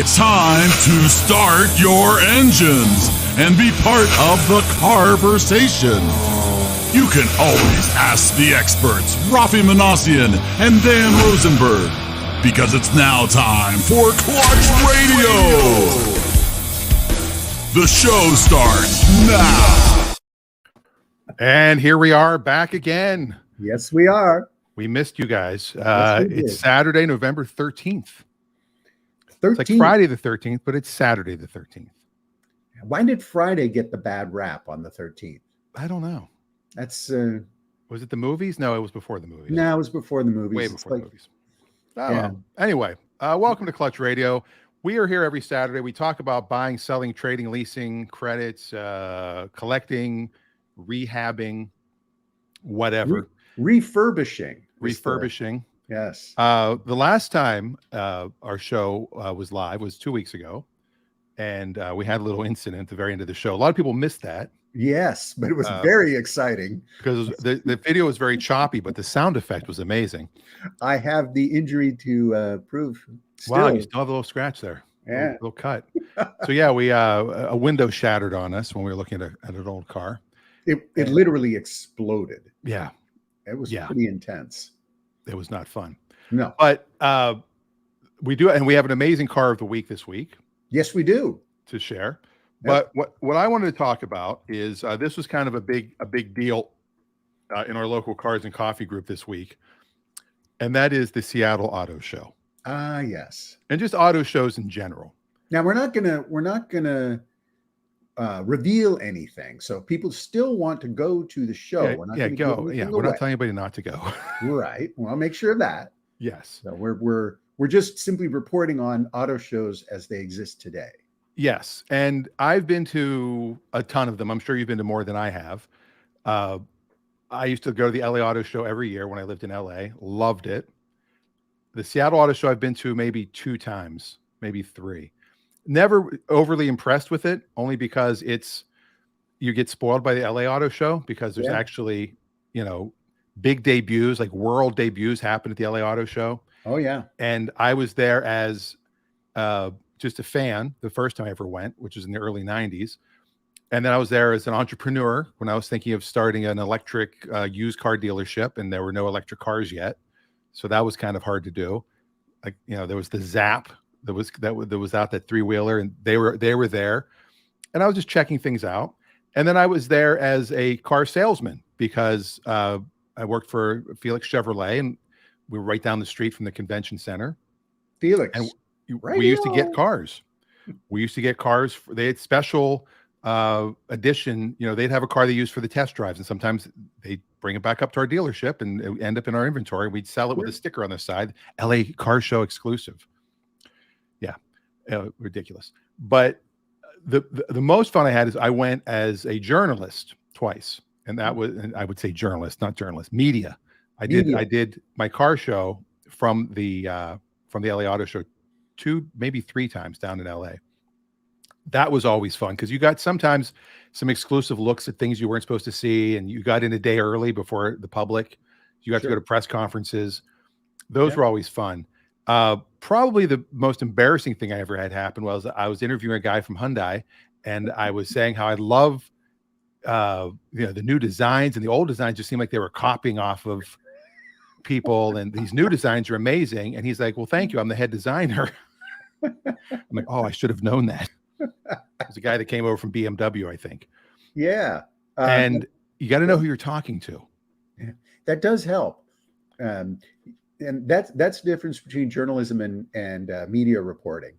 It's time to start your engines and be part of the conversation. You can always ask the experts, Raffi and Dan Rosenberg, because it's now time for Clutch Radio. The show starts now. And here we are back again. Yes, we are. We missed you guys. Yes, we it's did. Saturday, November 13th. 13th. It's like Friday the 13th, but it's Saturday the 13th. Why did Friday get the bad rap on the 13th? I don't know. That's Was it the movies? No, it was before the movies. no, it was before the movies. Way It's before the like- movies. Anyway, welcome to Clutch Radio. We are here every Saturday. We talk about buying, selling, trading, leasing, credits, collecting, rehabbing, whatever. refurbishing. Refurbishing. Yes. The last time our show was live was 2 weeks ago, and we had a little incident at the very end of the show. A lot of people missed that Yes, but it was very exciting. because the video was very choppy, but the sound effect was amazing. I have the injury to prove. Wow, Still. you still have a little scratch there. Yeah. Little cut. So yeah, we a window shattered on us when we were looking at an old car. It literally exploded. Yeah, It was Yeah. pretty intense. it was not fun. No. But we do, and we have an amazing car of the week this week Yes, we do. to share. Yep. But what I wanted to talk about is this was kind of a big deal in our local Cars and Coffee group this week, and that is the Seattle Auto Show, Ah, yes. and just auto shows in general. Now we're not gonna reveal anything, so if people still want to go to the show. We're not gonna give Go. anything Yeah, we're away. not telling anybody not to go. Right. Well, I'll make sure of that. Yes. So we're just simply reporting on auto shows as they exist today. Yes, and I've been to a ton of them. I'm sure you've been to more than I have. I used to go to the LA Auto Show every year when I lived in LA. Loved it. The Seattle Auto Show I've been to maybe 2 times, maybe 3. Never overly impressed with it, only because you get spoiled by the LA Auto Show because there's Yeah. actually, big debuts, like world debuts happen at the LA Auto Show. Oh yeah. And I was there as just a fan the first time I ever went, which was in the early 90s. And then I was there as an entrepreneur when I was thinking of starting an electric used car dealership, and there were no electric cars yet. So that was kind of hard to do. Like, there was the Zap that was out, that 3-wheeler, and they were there. And I was just checking things out. And then I was there as a car salesman because I worked for Felix Chevrolet, and we were right down the street from the convention center. Felix. And Radio. we used to get cars. We used to get cars. They had special edition. They'd have a car they used for the test drives, and sometimes they'd bring it back up to our dealership and it would end up in our inventory. We'd sell it with a sticker on the side, LA Car Show exclusive. Yeah, ridiculous. But the most fun I had is I went as a journalist twice, and that was, and I would say journalist, not journalist, media. I did my car show from the LA Auto Show 2, maybe 3 times down in LA. That was always fun because you got sometimes some exclusive looks at things you weren't supposed to see, and you got in a day early before the public. You got to go to press conferences. Those were always fun. Probably the most embarrassing thing I ever had happen was I was interviewing a guy from Hyundai, and I was saying how I love the new designs, and the old designs just seemed like they were copying off of people, and these new designs are amazing. And he's like, well, thank you, I'm the head designer. I'm like, oh, I should have known that. It was a guy that came over from BMW, I think. Yeah. And you got to know who you're talking to. That does help. And that's the difference between journalism and media reporting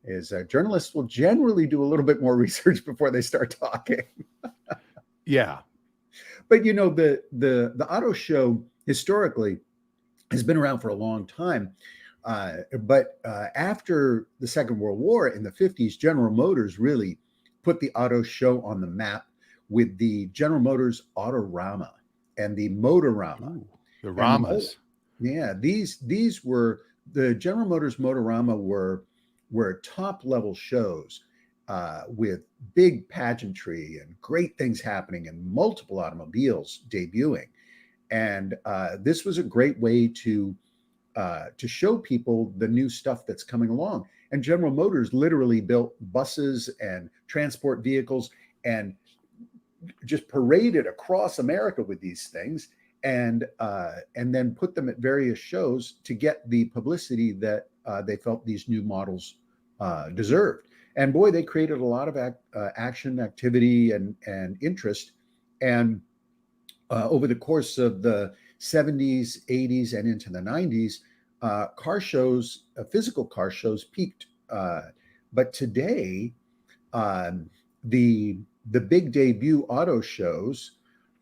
is journalists will generally do a little bit more research before they start talking. Yeah. But the auto show historically has been around for a long time. But after the Second World War in the 50s, General Motors really put the auto show on the map with the General Motors Autorama and the Motorama. Ooh, the Ramas. These were the General Motors Motorama were top level shows with big pageantry and great things happening and multiple automobiles debuting. And this was a great way to show people the new stuff that's coming along. And General Motors literally built buses and transport vehicles and just paraded across America with these things, and then put them at various shows to get the publicity that they felt these new models deserved. And boy, they created a lot of action, activity, and interest. And over the course of the 70s, 80s, and into the 90s, car shows, physical car shows, peaked. But today, the big debut auto shows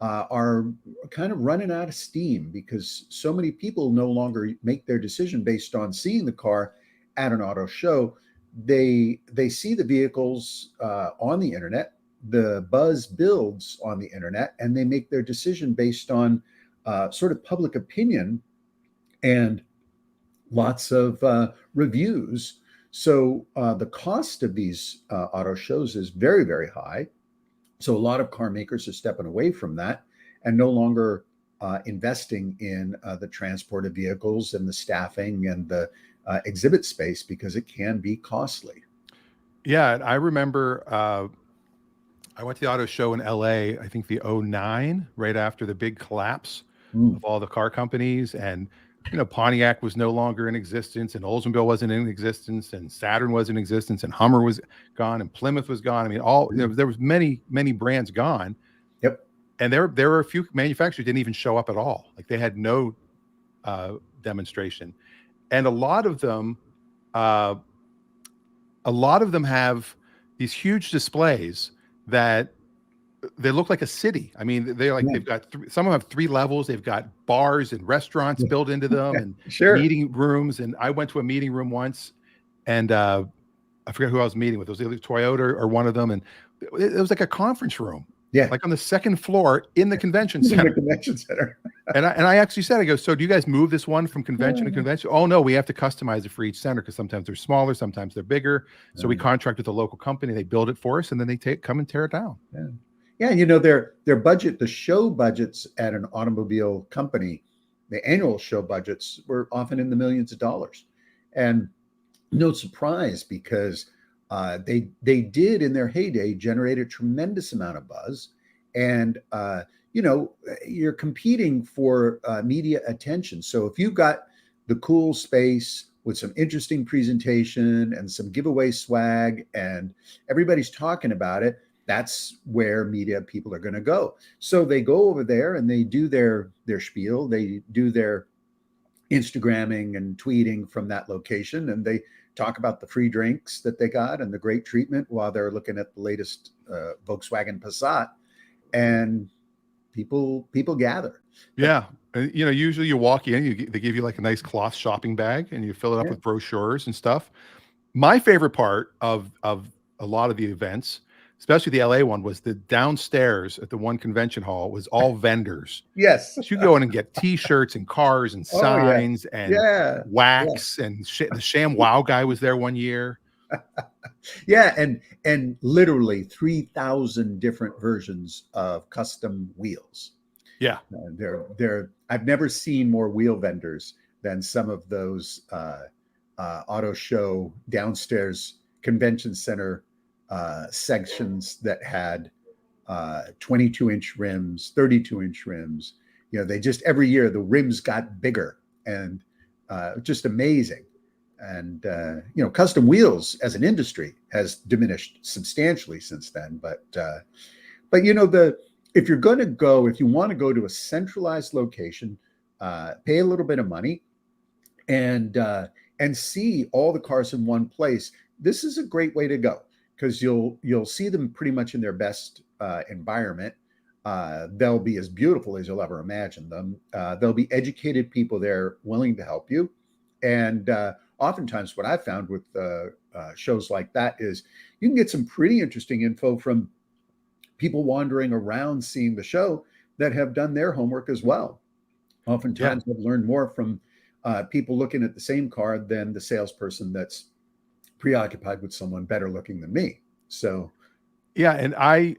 are kind of running out of steam because so many people no longer make their decision based on seeing the car at an auto show. They see the vehicles on the internet, the buzz builds on the internet, and they make their decision based on sort of public opinion and lots of reviews. So the cost of these auto shows is very, very high. So a lot of car makers are stepping away from that and no longer investing in the transport of vehicles and the staffing and the exhibit space because it can be costly. Yeah, and I remember I went to the auto show in LA, I think the '09, right after the big collapse of all the car companies. And, Pontiac was no longer in existence, and Oldsmobile wasn't in existence, and Saturn was in existence, and Hummer was gone, and Plymouth was gone. I mean, there was many, many brands gone. Yep. And there were a few manufacturers didn't even show up at all. Like they had no demonstration. And a lot of them have these huge displays that they look like a city. I mean, they're like, they've got some of them have 3 levels. They've got bars and restaurants built into them and meeting rooms. And I went to a meeting room once, and I forget who I was meeting with. It was either Toyota or one of them. And it was like a conference room. Yeah. Like on the second floor in the convention center. And I actually said, I go, so do you guys move this one from convention to convention? Oh, no, we have to customize it for each center because sometimes they're smaller, sometimes they're bigger. So we contract with a local company. They build it for us, and then they come and tear it down. Yeah, their budget, the show budgets at an automobile company, the annual show budgets were often in the millions of dollars. And no surprise, because they did in their heyday generate a tremendous amount of buzz. And, you're competing for media attention. So if you've got the cool space with some interesting presentation and some giveaway swag and everybody's talking about it, that's where media people are going to go. So they go over there and they do their spiel. They do their Instagramming and tweeting from that location, and they talk about the free drinks that they got and the great treatment while they're looking at the latest Volkswagen Passat, and people gather. Yeah. Usually you walk in, they give you like a nice cloth shopping bag and you fill it up with brochures and stuff. My favorite part of a lot of the events, especially the LA one, was the downstairs at the one convention hall was all vendors. Yes. So you go in and get T-shirts and cars and signs and wax and the Sham Wow guy was there one year. And literally 3,000 different versions of custom wheels. Yeah. I've never seen more wheel vendors than some of those auto show downstairs convention center sections that had 22-inch rims, 32-inch rims. They just every year the rims got bigger, and just amazing. And custom wheels as an industry has diminished substantially since then. But if you're going to go, if you want to go to a centralized location, pay a little bit of money, and see all the cars in one place, this is a great way to go, because you'll see them pretty much in their best environment. They'll be as beautiful as you'll ever imagine them. There'll be educated people there willing to help you. And oftentimes what I've found with shows like that is you can get some pretty interesting info from people wandering around seeing the show that have done their homework as well. Oftentimes I've learned more from people looking at the same car than the salesperson that's preoccupied with someone better looking than me. So yeah, and I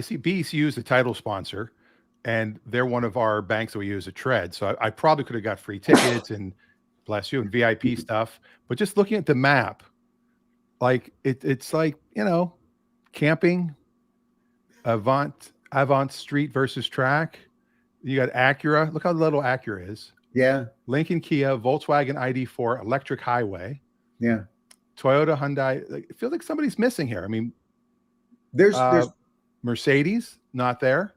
see BECU is the title sponsor, and they're one of our banks that we use at Tread. So I probably could have got free tickets and bless you, and VIP stuff. But just looking at the map, like it's like, camping, Avant Street versus track. You got Acura. Look how little Acura is. Yeah. Lincoln, Kia, Volkswagen ID4, electric highway. Yeah. Toyota, Hyundai. Like, it feels like somebody's missing here. I mean, There's Mercedes not there.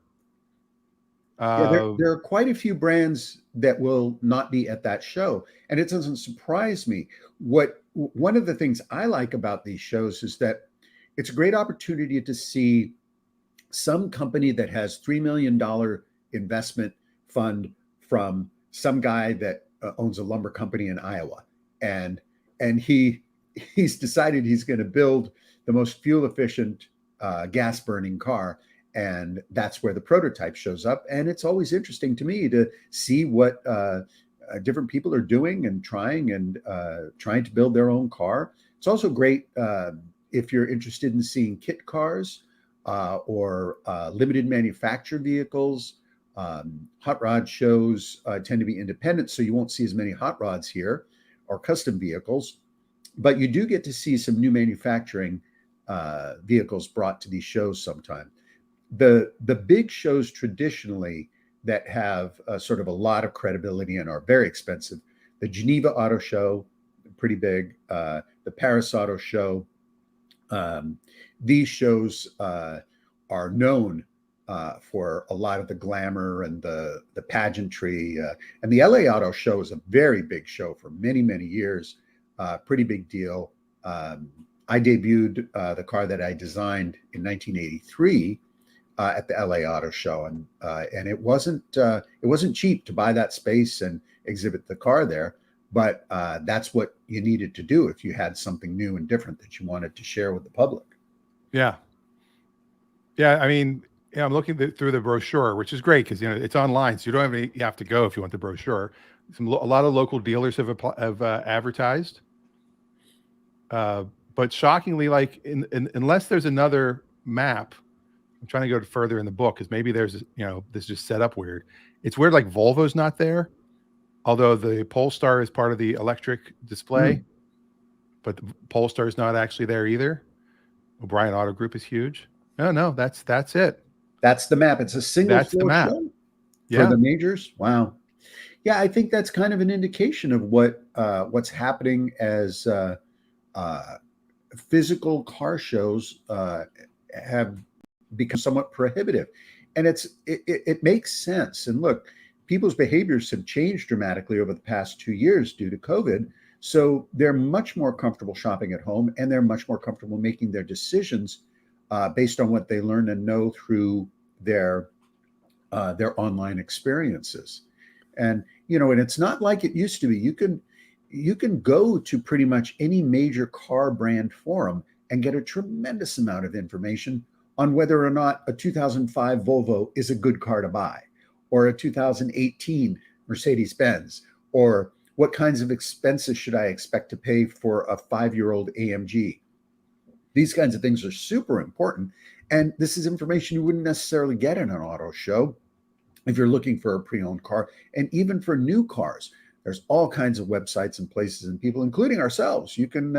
there are quite a few brands that will not be at that show, and it doesn't surprise me. One of the things I like about these shows is that it's a great opportunity to see some company that has $3 million investment fund from some guy that owns a lumber company in Iowa, and he's decided he's going to build the most fuel efficient gas burning car. And that's where the prototype shows up. And it's always interesting to me to see what different people are doing and trying to build their own car. It's also great if you're interested in seeing kit cars or limited manufactured vehicles. Hot rod shows tend to be independent, so you won't see as many hot rods here or custom vehicles, but you do get to see some new manufacturing vehicles brought to these shows sometime. The big shows traditionally that have sort of a lot of credibility and are very expensive, the Geneva Auto Show, pretty big, the Paris Auto Show. These shows are known for a lot of the glamour and the pageantry. And the LA Auto Show is a very big show for many, many years, pretty big deal. I debuted the car that I designed in 1983 at the LA Auto Show, and it wasn't cheap to buy that space and exhibit the car there, but that's what you needed to do if you had something new and different that you wanted to share with the public. Yeah. I mean, I'm looking through the brochure, which is great because it's online, so you have to go if you want the brochure. A lot of local dealers have advertised, but shockingly, like unless there's another map. I'm trying to go further in the book because maybe there's, this is just set up weird. It's weird, like Volvo's not there, although the Polestar is part of the electric display, but the Polestar is not actually there either. O'Brien Auto Group is huge. No, that's it. That's the map. It's a single floor show for the majors. Wow. Yeah, I think that's kind of an indication of what's happening as physical car shows have become somewhat prohibitive, and it makes sense. And look, people's behaviors have changed dramatically over the past 2 years due to COVID, so they're much more comfortable shopping at home, and they're much more comfortable making their decisions based on what they learn and know through their online experiences. And and it's not like it used to be. You can go to pretty much any major car brand forum and get a tremendous amount of information on whether or not a 2005 Volvo is a good car to buy, or a 2018 Mercedes-Benz, or what kinds of expenses should I expect to pay for a 5-year-old AMG. These kinds of things are super important. And this is information you wouldn't necessarily get in an auto show if you're looking for a pre-owned car. And even for new cars, there's all kinds of websites and places and people, including ourselves. You can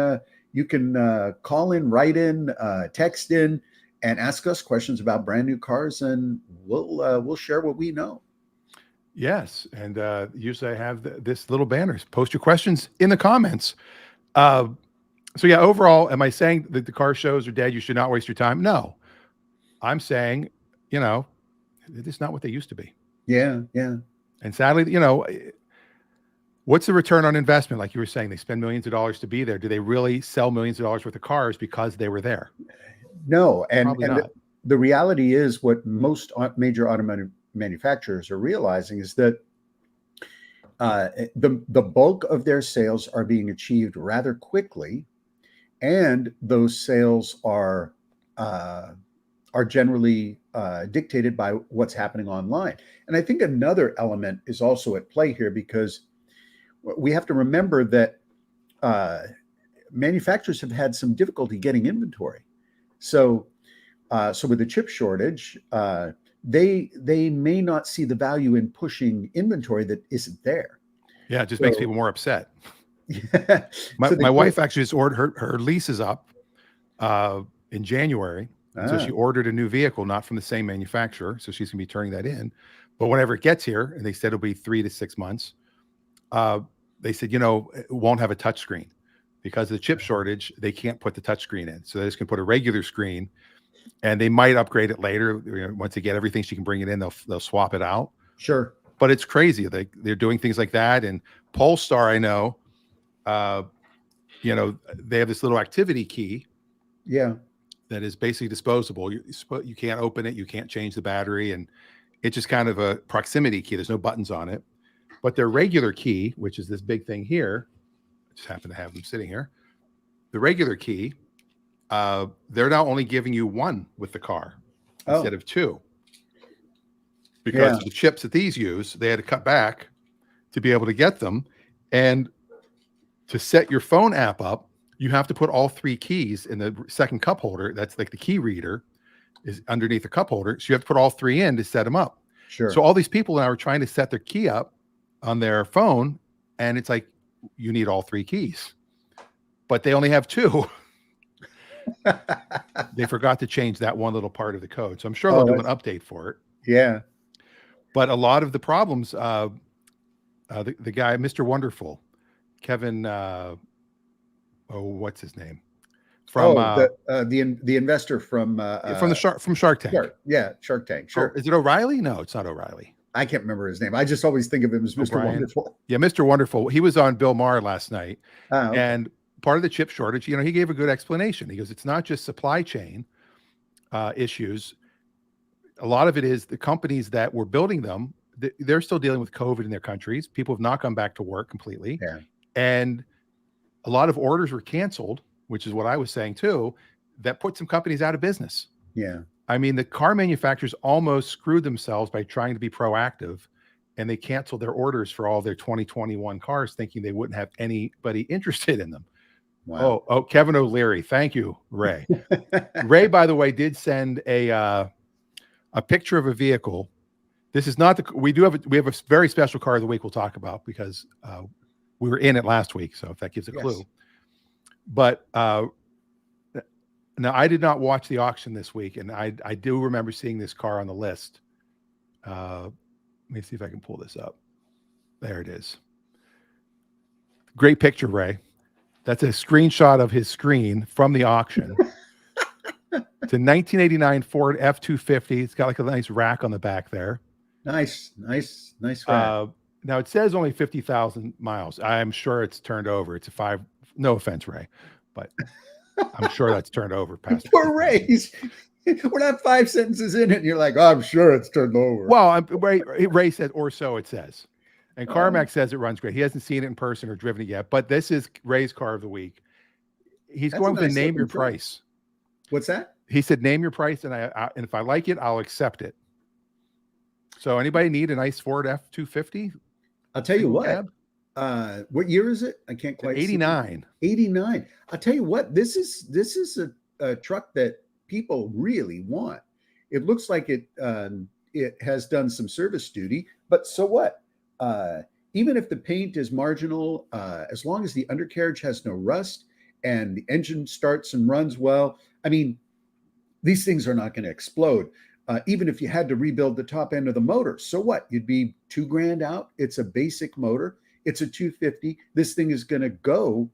call in, write in, text in, and ask us questions about brand new cars, and we'll share what we know. Yes, and usually I have this little banner. Post your questions in the comments. So yeah, overall, am I saying that the car shows are dead? You should not waste your time? No, I'm saying, it's not what they used to be. Yeah. And sadly, what's the return on investment? Like you were saying, they spend millions of dollars to be there. Do they really sell millions of dollars worth of cars because they were there? No, and not. The reality is what most major automotive manufacturers are realizing is that the bulk of their sales are being achieved rather quickly, and those sales are generally dictated by what's happening online. And I think another element is also at play here, because we have to remember that manufacturers have had some difficulty getting inventory. So with the chip shortage, they may not see the value in pushing inventory that isn't there. Yeah, it just makes So, people more upset. yeah. My So they my put, wife actually just ordered her lease is up in January. And so she ah, ordered a new vehicle, not from the same manufacturer. So she's gonna be turning that in. But whenever it gets here, and they said it'll be 3 to 6 months, uh, they said, it won't have a touch screen because of the chip shortage. They can't put the touch screen in. So they just can put a regular screen, and they might upgrade it later. Once they get everything, she can bring it in, they'll swap it out. sure. But it's crazy. They're doing things like that. And Polestar, I know, uh, they have this little activity key Yeah. that is basically disposable. You can't open it, you can't change the battery, and it's just kind of a proximity key. There's no buttons on it. But their regular key, which is this big thing here, I just happen to have them sitting here. The regular key, they're now only giving you one with the car instead Oh, of two. Because yeah. of the chips that these use, they had to cut back to be able to get them. And to set your phone app up, you have to put all three keys in the second cup holder. That's like the key reader is underneath the cup holder. So you have to put all three in to set them up. Sure. So all these people now are trying to set their key up on their phone, and it's like you need all three keys, but they only have two. They forgot to change that one little part of the code. So I'm sure they'll do an update for it. Yeah. But a lot of the problems, the guy, Mr. Wonderful, Kevin, what's his name? From The investor from Shark Tank. Yeah, Shark Tank. Sure. Is it O'Reilly? No, it's not O'Reilly. I can't remember his name. I just always think of him as Mr. O'Brien. Wonderful. Yeah, Mr. Wonderful. He was on Bill Maher last night. Okay. And part of the chip shortage, he gave a good explanation. He goes, it's not just supply chain issues. A lot of it is the companies that were building them, they're still dealing with COVID in their countries. People have not come back to work completely. Yeah. And a lot of orders were canceled, which is what I was saying too, that put some companies out of business. Yeah. I mean, the car manufacturers almost screwed themselves by trying to be proactive, and they canceled their orders for all their 2021 cars, thinking they wouldn't have anybody interested in them. Wow. Oh, Kevin O'Leary. Thank you, Ray. Ray, by the way, did send a picture of a vehicle. This is not we have a very special car of the week we'll talk about because we were in it last week. So if that gives a clue. But now I did not watch the auction this week, and I do remember seeing this car on the list. Let me see if I can pull this up. There it is. Great picture, Ray. That's a screenshot of his screen from the auction. It's a 1989 Ford F-250. It's got like a nice rack on the back there. Nice rack. Now it says only 50,000 miles. I'm sure it's turned over. It's a 5. No offense, Ray, but I'm sure that's turned over past. Poor Ray. We're not 5 sentences in it, and you're like, oh, I'm sure it's turned over. Well, Ray said, or so it says. And Carmack says it runs great. He hasn't seen it in person or driven it yet, but this is Ray's car of the week. He's going with name your price. What's that? He said, name your price, and and if I like it, I'll accept it. So anybody need a nice Ford F-250? I'll tell you what. What year is it? I can't quite 89. 89. I'll tell you what, this is a truck that people really want. It looks like it has done some service duty, but so what? Even if the paint is marginal, as long as the undercarriage has no rust and the engine starts and runs well, I mean, these things are not going to explode. Even if you had to rebuild the top end of the motor, so what? You'd be $2,000 out. It's a basic motor. It's a 250. This thing is going to go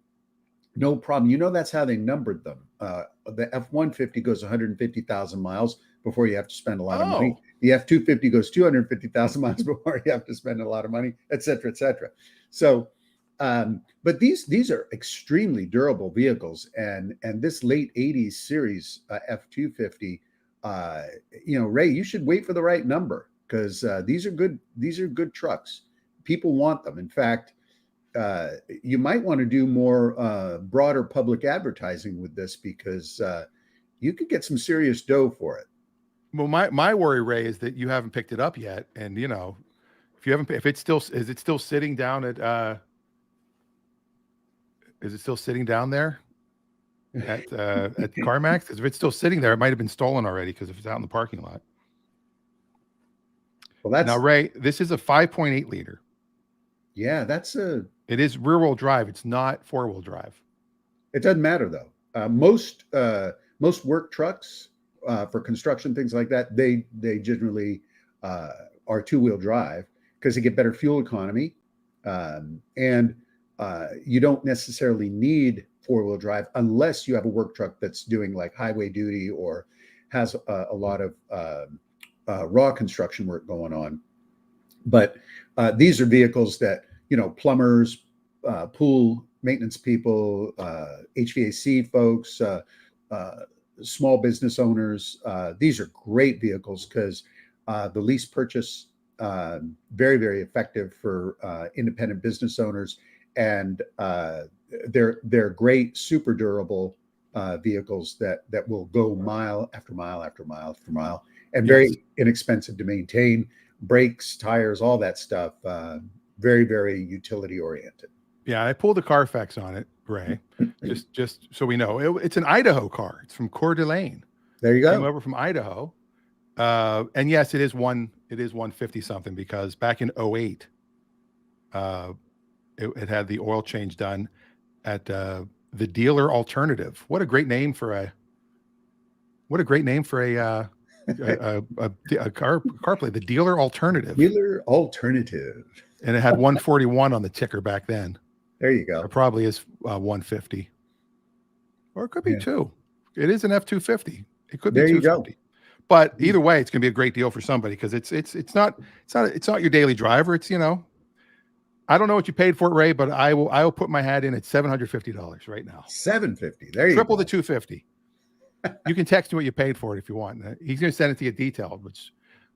no problem. That's how they numbered them. The F-150 goes 150,000 miles before you have to spend a lot of money. The F-250 goes 250,000 miles before you have to spend a lot of money, et cetera, et cetera. So, but these are extremely durable vehicles, and this late 80s series F-250, Ray, you should wait for the right number because these are good trucks. People want them. In fact, you might want to do more broader public advertising with this because you could get some serious dough for it. Well, my worry, Ray, is that you haven't picked it up yet, and if it's still sitting down at is it still sitting down there at CarMax? Because if it's still sitting there, it might have been stolen already. Because if it's out in the parking lot. Well, Now, Ray, this is a 5.8 liter. Yeah, It is rear-wheel drive. It's not four-wheel drive. it doesn't matter though. Most work trucks for construction, things like that, they generally are two-wheel drive because they get better fuel economy, and you don't necessarily need four-wheel drive unless you have a work truck that's doing like highway duty or has a lot of raw construction work going on. But these are vehicles that, plumbers, pool maintenance people, HVAC folks, uh, small business owners. These are great vehicles because the lease purchase, very, very effective for independent business owners, and they're great, super durable vehicles that will go mile after mile after mile after mile, and Yes. very inexpensive to maintain. Brakes, tires, all that stuff. Very, very utility oriented. Yeah, I pulled the Carfax on it, Ray, just so we know. It's an Idaho car. It's from Coeur d'Alene. There you Came go. over from Idaho. And yes, it is 150 something because back in 08, it had the oil change done at the Dealer Alternative. What a great name for a car play, the Dealer Alternative. Dealer Alternative. And it had 141 on the ticker back then. There you go. It probably is 150, or it could be Yeah. two. It is an F-250. It could be There you 250. go. But either way, it's going to be a great deal for somebody because it's not your daily driver. It's, I don't know what you paid for it, Ray, but I will put my hat in at $750 right now. $750. There you Triple go. the 250. You can text me what you paid for it if you want. He's going to send it to you detailed, which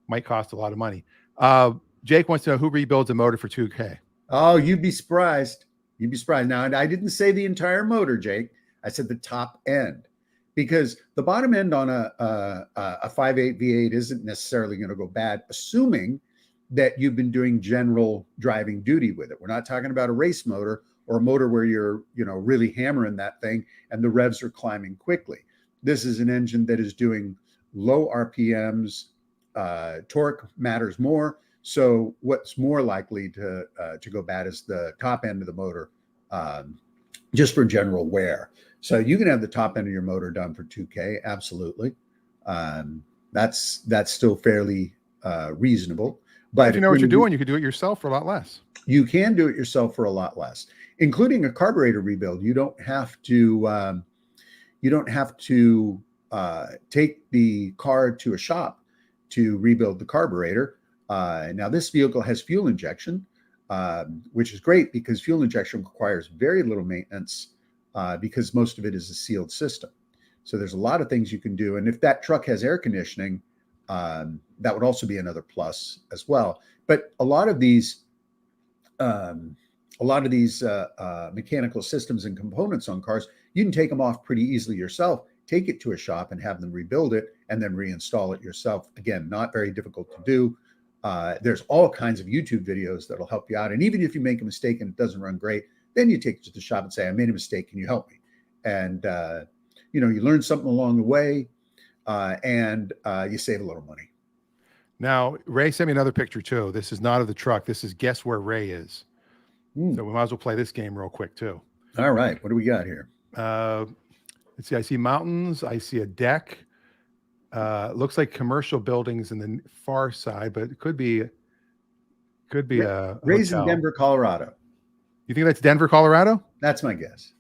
might cost a lot of money. Jake wants to know who rebuilds a motor for 2K. Oh, you'd be surprised. You'd be surprised. Now, I didn't say the entire motor, Jake. I said the top end, because the bottom end on a 5.8 V8 isn't necessarily going to go bad, assuming that you've been doing general driving duty with it. We're not talking about a race motor or a motor where you're, really hammering that thing and the revs are climbing quickly. This is an engine that is doing low RPMs. Torque matters more. So what's more likely to go bad is the top end of the motor, just for general wear. So you can have the top end of your motor done for 2K, absolutely. That's still fairly reasonable. But if you know what you're doing, you can do it yourself for a lot less. You can do it yourself for a lot less, including a carburetor rebuild. You don't have to. Take the car to a shop to rebuild the carburetor. Now, this vehicle has fuel injection, which is great because fuel injection requires very little maintenance because most of it is a sealed system. So there's a lot of things you can do. And if that truck has air conditioning, that would also be another plus as well. But a lot of these mechanical systems and components on cars, you can take them off pretty easily yourself, take it to a shop and have them rebuild it and then reinstall it yourself. Again, not very difficult to do. There's all kinds of YouTube videos that'll help you out. And even if you make a mistake and it doesn't run great, then you take it to the shop and say, I made a mistake. Can you help me? And, you learn something along the way, and you save a little money. Now, Ray sent me another picture too. This is not of the truck. This is guess where Ray is. So we might as well play this game real quick too. All right. What do we got here? Let's see. I see mountains. I see a deck. Looks like commercial buildings in the far side, but it could be a Ray's hotel. in Denver, Colorado. You think that's Denver, Colorado? That's my guess.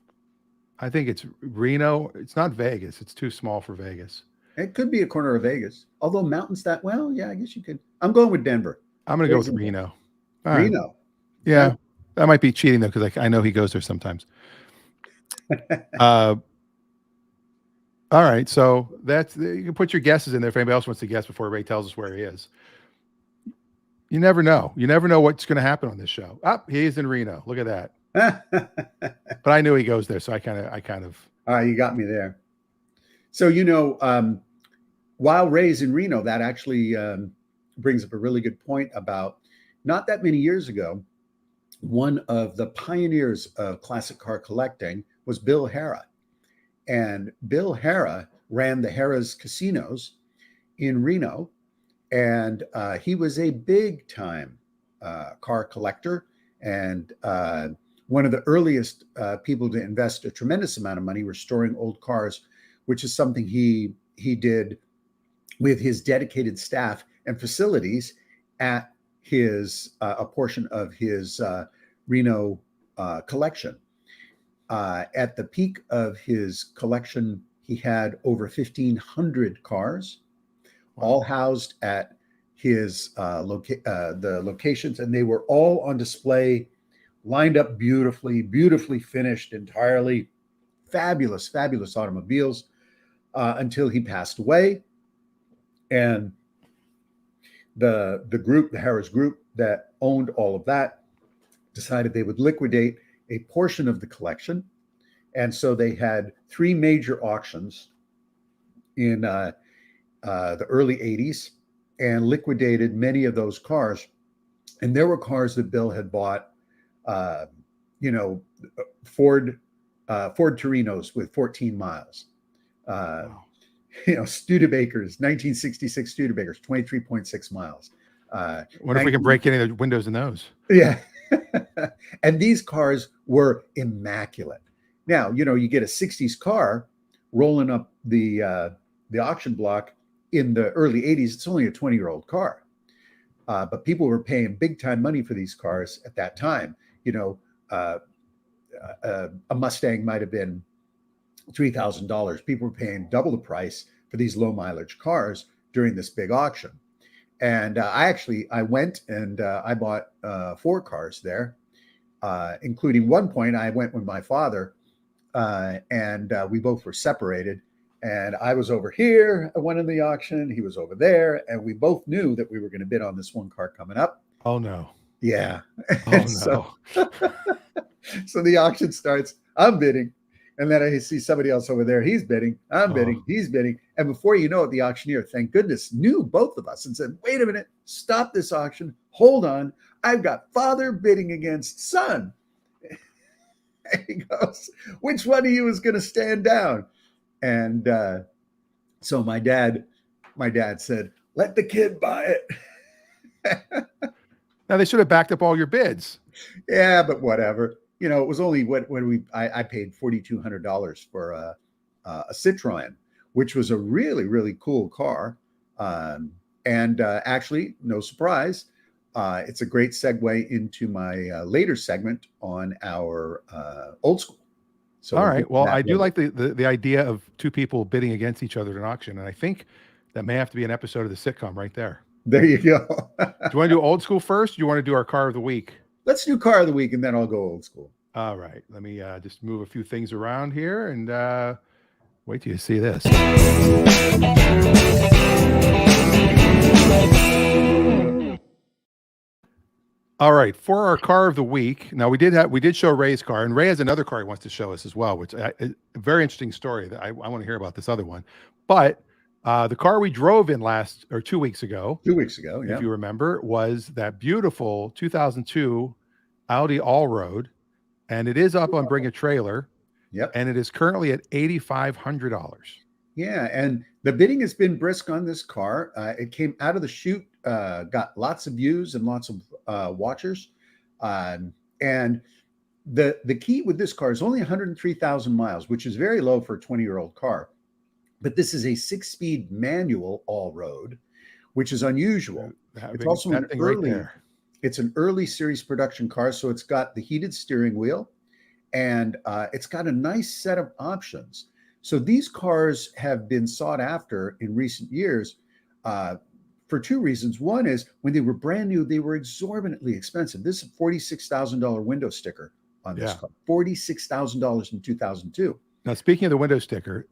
I think it's Reno. It's not Vegas. It's too small for Vegas. It could be a corner of Vegas. Although mountains that well, yeah, I guess you could. I'm going with Denver. I'm going to go with Reno. All right. Reno. Yeah. That might be cheating though, because I know he goes there sometimes. All right. So you can put your guesses in there if anybody else wants to guess before Ray tells us where he is. You never know. You never know what's going to happen on this show. He is in Reno. Look at that. But I knew he goes there, so I kind of. All right, you got me there. So while Ray's in Reno, that actually brings up a really good point about not that many years ago. One of the pioneers of classic car collecting was Bill Harrah. And Bill Harrah ran the Harrah's casinos in Reno. And he was a big time car collector. And one of the earliest people to invest a tremendous amount of money restoring old cars, which is something he did with his dedicated staff and facilities at his a portion of his Reno collection. At the peak of his collection, he had over 1,500 cars, all housed at his the locations, and they were all on display, lined up beautifully finished, entirely fabulous automobiles, until he passed away. And the group, the Harris Group, that owned all of that, decided they would liquidate a portion of the collection. And so they had 3 major auctions in the early 80s and liquidated many of those cars. And there were cars that Bill had bought, Ford Torinos with 14 miles. Wow. Studebakers, 1966 Studebakers, 23.6 miles. Wonder if we can break any of the windows in those. Yeah. And these cars were immaculate. Now, you get a 60s car rolling up the auction block in the early 80s. It's only a 20-year-old car. But people were paying big time money for these cars at that time. A Mustang might have been $3,000. People were paying double the price for these low mileage cars during this big auction. And I went and I bought 4 cars there, including one point I went with my father, and we both were separated. And I was over here at one of the auction. He was over there. And we both knew that we were going to bid on this one car coming up. Oh, no. Yeah. Oh, So, no. so the auction starts. I'm bidding. And then I see somebody else over there. He's bidding. I'm bidding. He's bidding. And before you know it, the auctioneer, thank goodness, knew both of us and said, wait a minute, stop this auction. Hold on. I've got father bidding against son. And he goes, which one of you is going to stand down? And so my dad said, let the kid buy it. Now they should have backed up all your bids. Yeah, but whatever. It was only I paid $4,200 for a Citroen, which was a really, really cool car. And actually, no surprise, it's a great segue into my later segment on our old school. So all right. Well, I do like the idea of 2 people bidding against each other at an auction. And I think that may have to be an episode of the sitcom right there. There you go. Do you want to do old school first? Or do you want to do our car of the week? Let's do car of the week, and then I'll go old school. All right. Let me just move a few things around here and wait till you see this. All right, for our car of the week. Now we did show Ray's car, and Ray has another car he wants to show us as well, which a very interesting story that I want to hear about this other one. But the car we drove in 2 weeks ago, yeah, if you remember, was that beautiful 2002 Audi Allroad, and it is up on Bring a Trailer. Yep. And it is currently at $8,500. Yeah, and the bidding has been brisk on this car. It came out of the chute, got lots of views and lots of watchers. And the key with this car is only 103,000 miles, which is very low for a 20-year-old car. But this is a 6-speed manual all-road, which is unusual. It's also it's an early series production car, so it's got the heated steering wheel, and it's got a nice set of options. So these cars have been sought after in recent years for 2 reasons. One is when they were brand new, they were exorbitantly expensive. This is a $46,000 window sticker on this car. $46,000 in 2002. Now, speaking of the window sticker,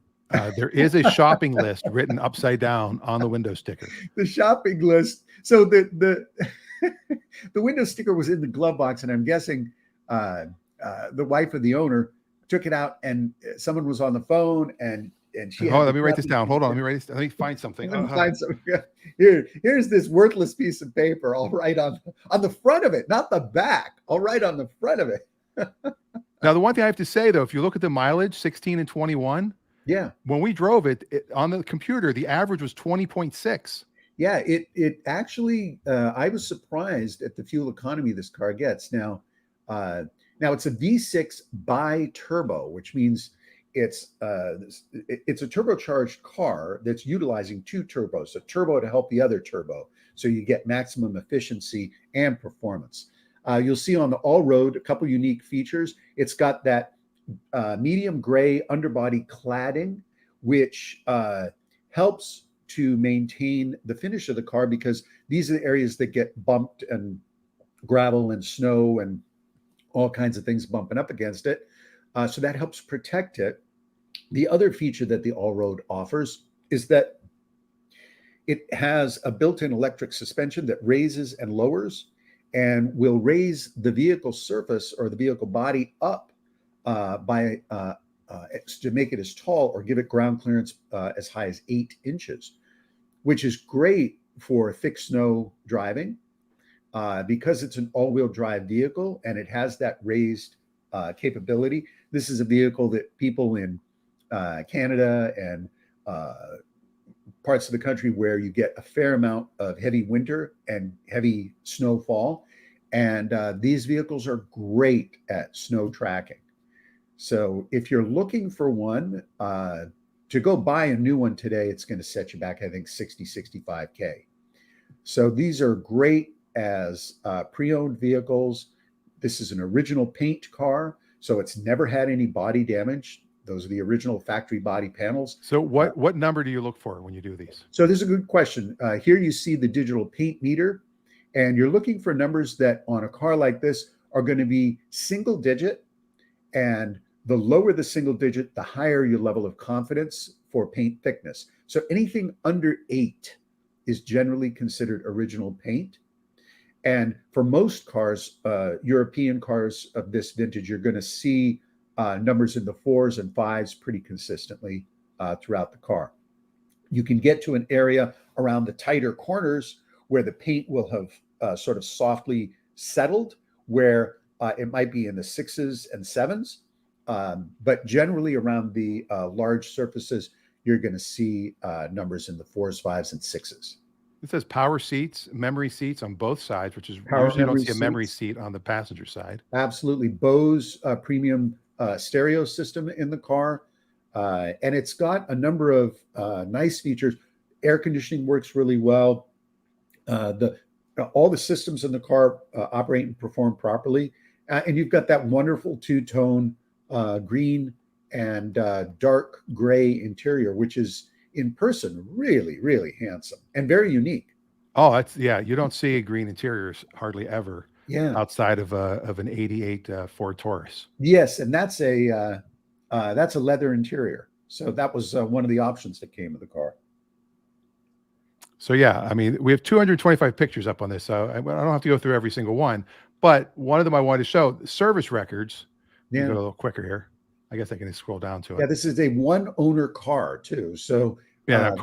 there is a shopping list written upside down on the window sticker. The shopping list. So the the window sticker was in the glove box, and I'm guessing the wife of the owner took it out, and someone was on the phone, and she. Let me write this down. Hold on, let me write this down. Let me find something. Find something. Here's this worthless piece of paper. I'll write on the front of it, not the back. I'll write on the front of it. Now, the one thing I have to say though, if you look at the mileage, 16 and 21. Yeah. When we drove it on the computer, the average was 20.6. Yeah, it actually, I was surprised at the fuel economy this car gets. Now, Now it's a V6 bi-turbo, which means it's a turbocharged car that's utilizing two turbos, a turbo to help the other turbo, so you get maximum efficiency and performance. You'll see on the all-road a couple unique features. It's got that medium gray underbody cladding, which helps to maintain the finish of the car, because these are the areas that get bumped, and gravel and snow and all kinds of things bumping up against it. So that helps protect it. The other feature that the all-road offers is that it has a built-in electric suspension that raises and lowers, and will raise the vehicle surface or the vehicle body up to make it as tall or give it ground clearance as high as 8 inches, which is great for thick snow driving because it's an all-wheel drive vehicle and it has that raised capability. This is a vehicle that people in Canada and parts of the country where you get a fair amount of heavy winter and heavy snowfall, and these vehicles are great at snow tracking. So if you're looking for one, to go buy a new one today, it's going to set you back, I think, 65K. So these are great as pre-owned vehicles. This is an original paint car, so it's never had any body damage. Those are the original factory body panels. So what number do you look for when you do these? So this is a good question. Here you see the digital paint meter, and you're looking for numbers that on a car like this are going to be single digit, and the lower the single digit, the higher your level of confidence for paint thickness. So anything under 8 is generally considered original paint. And for most cars, European cars of this vintage, you're going to see numbers in the 4s and 5s pretty consistently throughout the car. You can get to an area around the tighter corners where the paint will have sort of softly settled, where it might be in the 6s and 7s. But generally around the large surfaces, you're going to see numbers in the 4s, 5s, and 6s. It says power seats, memory seats on both sides, which is Power usually you don't memory see a memory seats. seat on the passenger side. Absolutely. Bose premium stereo system in the car. And it's got a number of nice features. Air conditioning works really well. All the systems in the car operate and perform properly. And you've got that wonderful two-tone green and dark gray interior, which is in person really, really handsome and very unique. Oh, that's, yeah. You don't see green interiors hardly ever. Yeah. Outside of an '88 Ford Taurus. Yes, and that's a leather interior. So that was one of the options that came with the car. So yeah, I mean, we have 225 pictures up on this, so I don't have to go through every single one. But one of them I wanted to show, service records. Yeah. Go a little quicker here. I guess I can just scroll down to it. Yeah, this is a one-owner car too. So yeah,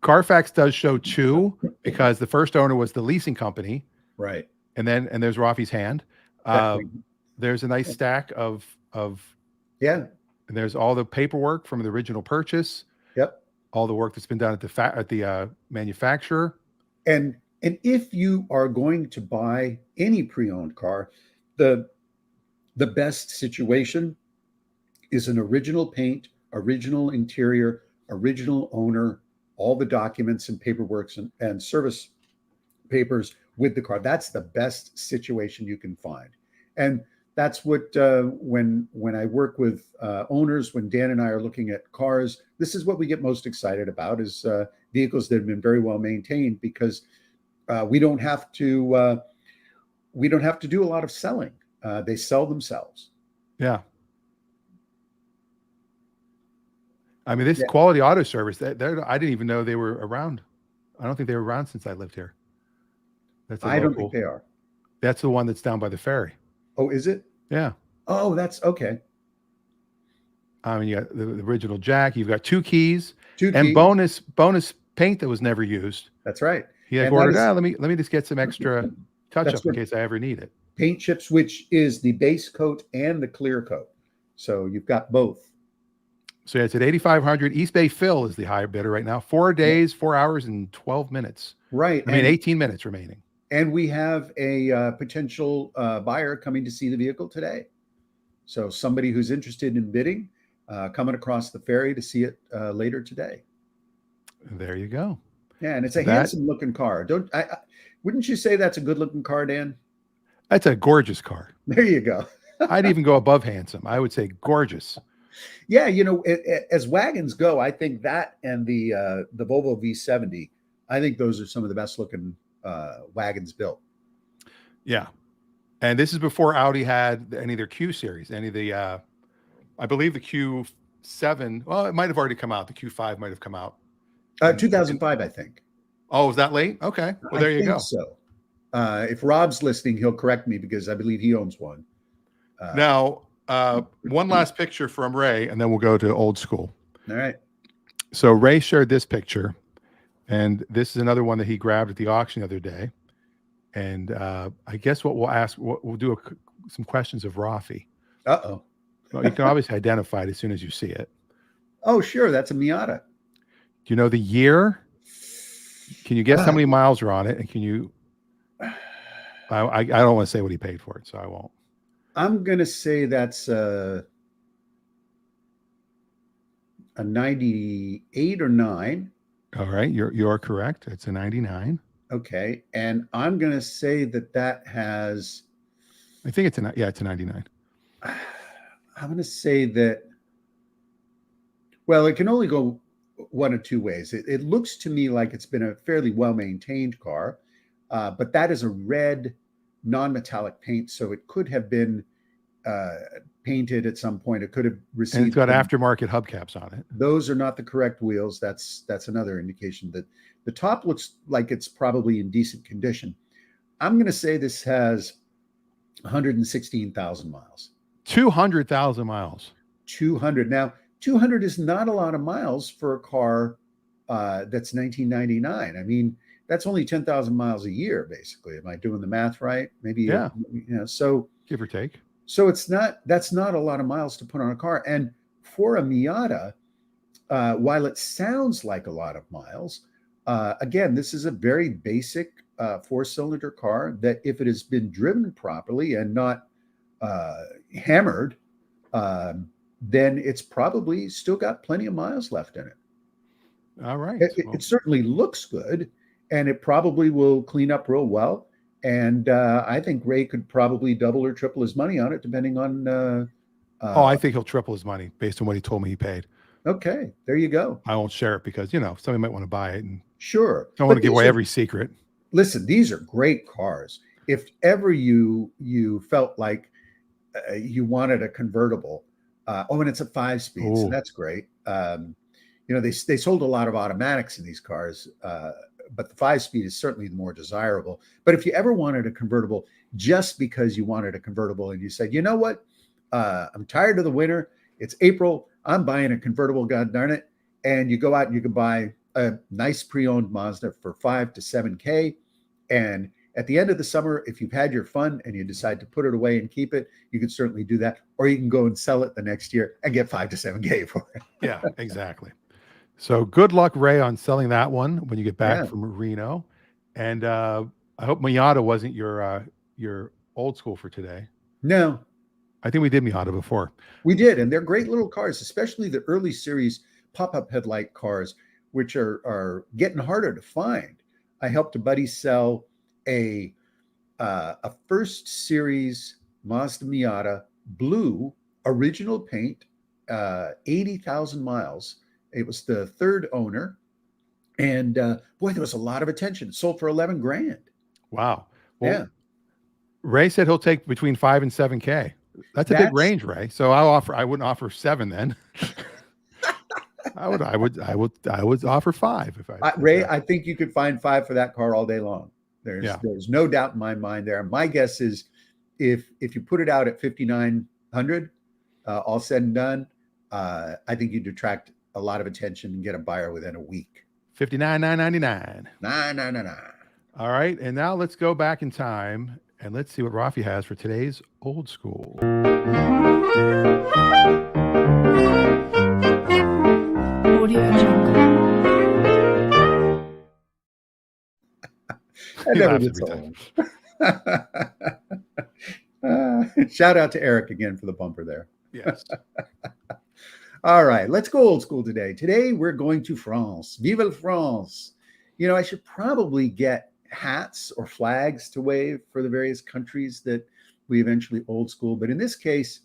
Carfax does show 2 because the first owner was the leasing company, right? And there's Raffi's hand. There's a nice stack of yeah, and there's all the paperwork from the original purchase. Yep. All the work that's been done at the manufacturer. And if you are going to buy any pre-owned car, the best situation is an original paint, original interior, original owner, all the documents and paperwork and service papers with the car. That's the best situation you can find. And that's what, when I work with owners, when Dan and I are looking at cars, this is what we get most excited about, is vehicles that have been very well maintained, because we don't have to do a lot of selling. They sell themselves. Yeah. I mean, this Quality Auto Service, I didn't even know they were around. I don't think they were around since I lived here. I don't think they are. That's the one that's down by the ferry. Oh, is it? Yeah. Oh, that's okay. I mean, you got the original jack. You've got 2 keys, and bonus paint that was never used. That's right. He like ordered. Let me just get some extra touch up in case I ever need it. Paint chips, which is the base coat and the clear coat. So you've got both. So it's at 8,500. East Bay Phil is the higher bidder right now. 4 days, 4 hours, and 12 minutes. Right. I mean, 18 minutes remaining. And we have a potential buyer coming to see the vehicle today. So somebody who's interested in bidding, coming across the ferry to see it later today. There you go. Yeah, and it's a handsome looking car. Wouldn't you say that's a good looking car, Dan? That's a gorgeous car. There you go. I'd even go above handsome. I would say gorgeous. Yeah, as wagons go, I think that and the Volvo V70, I think those are some of the best looking wagons built. Yeah. And this is before Audi had any of their Q series, any of the, I believe the Q7, well, it might have already come out. The Q5 might have come out. 2005, I think. Oh, was that late? Okay. Well, there you go. So if Rob's listening, he'll correct me because I believe he owns one. Now, one last picture from Ray, and then we'll go to old school. All right. So Ray shared this picture, and this is another one that he grabbed at the auction the other day. And I guess what we'll do some questions of Raffi. Uh-oh. Well, you can obviously identify it as soon as you see it. Oh, sure. That's a Miata. Do you know the year? Can you guess how many miles are on it? And can you, I don't want to say what he paid for it, so I won't. I'm going to say that's a 98 or 9. All right. You're correct. It's a 99. Okay. And I'm going to say that has, I think it's a 99. I'm going to say that, well, it can only go one of two ways. It looks to me like it's been a fairly well-maintained car, but that is a red non-metallic paint, so it could have been painted at some point. It could have received. And it's got aftermarket hubcaps on it. Those are not the correct wheels. That's another indication that the top looks like it's probably in decent condition. I'm going to say this has 116,000 miles. 200,000 miles. 200. Now, 200 is not a lot of miles for a car that's 1999. I mean, that's only 10,000 miles a year, basically. Am I doing the math right? Maybe. Yeah. So give or take. So that's not a lot of miles to put on a car. And for a Miata, while it sounds like a lot of miles, again, this is a very basic 4-cylinder car that if it has been driven properly and not hammered, then it's probably still got plenty of miles left in it. All right. It certainly looks good, and it probably will clean up real well. And I think Ray could probably double or triple his money on it, depending on. I think he'll triple his money based on what he told me he paid. Okay, there you go. I won't share it because somebody might want to buy it, and sure, I don't want to give away every secret. Listen, these are great cars. If ever you felt like you wanted a convertible, and it's a 5-speed, so that's great. They sold a lot of automatics in these cars, but the 5-speed is certainly the more desirable. But if you ever wanted a convertible just because you wanted a convertible and you said, you know what, I'm tired of the winter, it's April, I'm buying a convertible, god darn it, and you go out and you can buy a nice pre-owned Mazda for $5,000 to $7,000, and at the end of the summer, if you've had your fun and you decide to put it away and keep it, you can certainly do that. Or you can go and sell it the next year and get $5,000 to $7,000 for it. Yeah, exactly. So good luck, Ray, on selling that one when you get back from Reno. And I hope Miata wasn't your old school for today. No. I think we did Miata before. We did, and they're great little cars, especially the early series pop-up headlight cars, which are getting harder to find. I helped a buddy sell a first series Mazda Miata, blue, original paint, 80,000 miles. It was the third owner, and boy, there was a lot of attention. It sold for $11,000. Wow. Well, yeah. Ray said he'll take between $5,000 and $7,000. That's a big range, Ray. So I wouldn't offer 7 then. I would offer 5 if I Ray, I think you could find 5 for that car all day long. There's no doubt in my mind there. My guess is if you put it out at 5,900, all said and done, I think you'd attract a lot of attention and get a buyer within a week. 59,999. 999. All right, and now let's go back in time and let's see what Raffi has for today's old school. Audio Jungle. That He never laughs gets every time. old. Shout out to Eric again for the bumper there. Yes. All right, let's go old school today. Today we're going to France. Vive la France. You know, I should probably get hats or flags to wave for the various countries that we eventually old school. But in this case,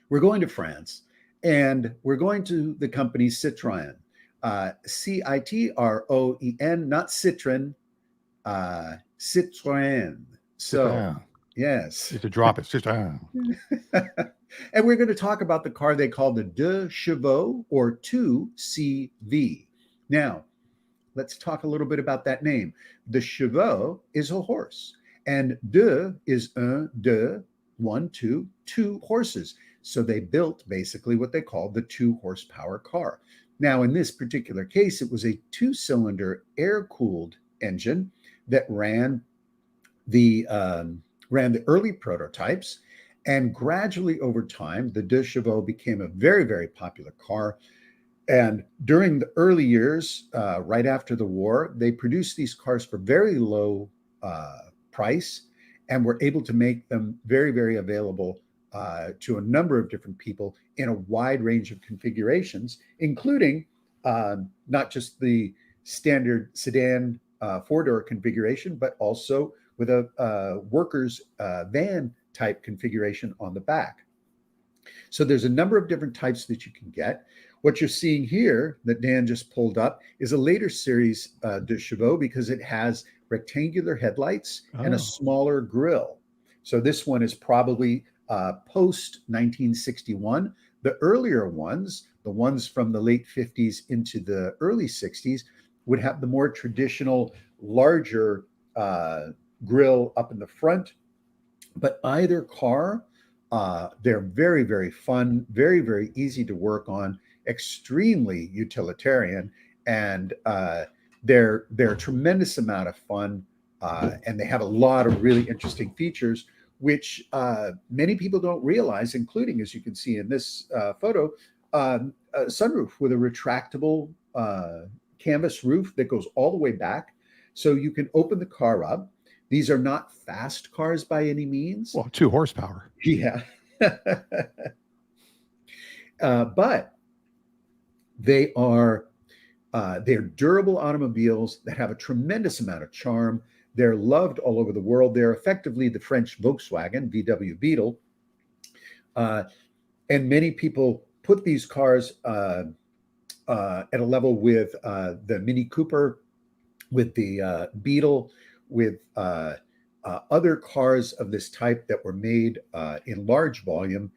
we're going to France and we're going to the company Citroën. Citroen, not Citron, Citroën. So, You yes. have to drop it. It's just And we're going to talk about the car they call the Deux Chevaux or 2CV. Now, let's talk a little bit about that name. The Chevaux is a horse, and Deux is un, deux, one, two horses. So they built basically what they called the 2 horsepower car. Now, in this particular case, it was a 2-cylinder air-cooled engine that ran the early prototypes, and gradually over time, the Deux Chevaux became a very, very popular car. And during the early years, right after the war, they produced these cars for very low price and were able to make them very, very available to a number of different people in a wide range of configurations, including not just the standard sedan 4-door configuration, but also with a worker's van type configuration on the back. So there's a number of different types that you can get. What you're seeing here that Dan just pulled up is a later series de Chevaux because it has rectangular headlights and a smaller grille. So this one is probably post 1961. The earlier ones, the ones from the late 50s into the early 60s, would have the more traditional, larger grille up in the front. But either car, they're very, very fun, very, very easy to work on, extremely utilitarian, and they're a tremendous amount of fun, and they have a lot of really interesting features, which many people don't realize, including, as you can see in this photo, a sunroof with a retractable canvas roof that goes all the way back. So you can open the car up. These are not fast cars by any means. Well, 2 horsepower. Yeah. But they're durable automobiles that have a tremendous amount of charm. They're loved all over the world. They're effectively the French Volkswagen, VW Beetle. And many people put these cars at a level with the Mini Cooper, with the Beetle, with other cars of this type that were made in large volume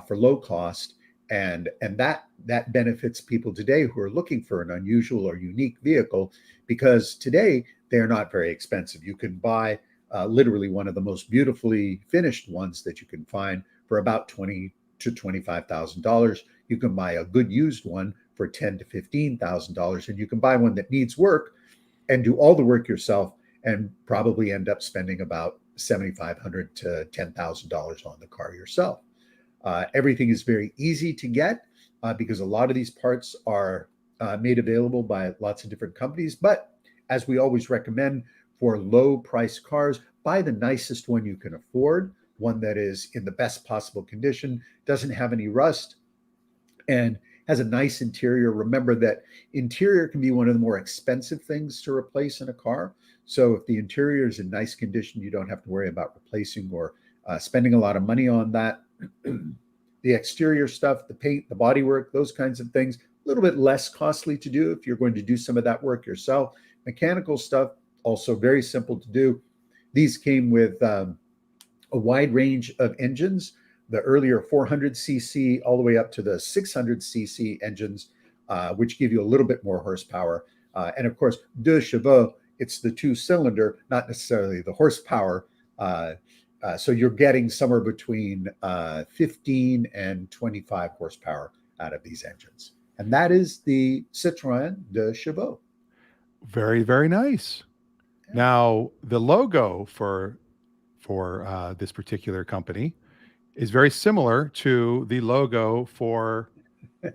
for low cost, and that benefits people today who are looking for an unusual or unique vehicle, because today they're not very expensive. You can buy literally one of the most beautifully finished ones that you can find for about $20,000 to $25,000. You can buy a good used one for $10,000 to $15,000, and you can buy one that needs work and do all the work yourself, and probably end up spending about $7,500 to $10,000 on the car yourself. Everything is very easy to get because a lot of these parts are made available by lots of different companies. But as we always recommend, for low price cars, buy the nicest one you can afford, one that is in the best possible condition, doesn't have any rust, and has a nice interior. Remember that interior can be one of the more expensive things to replace in a car. So if the interior is in nice condition, you don't have to worry about replacing or spending a lot of money on that. The exterior stuff, the paint, the bodywork, those kinds of things, a little bit less costly to do if you're going to do some of that work yourself. Mechanical stuff, also very simple to do. These came with a wide range of engines, the earlier 400cc all the way up to the 600cc engines, which give you a little bit more horsepower. And of course, Deux Chevaux, it's the 2-cylinder, not necessarily the horsepower. So you're getting somewhere between 15 and 25 horsepower out of these engines. And that is the Citroën Deux Chevaux. Very, very nice. Yeah. Now, the logo for this particular company is very similar to the logo for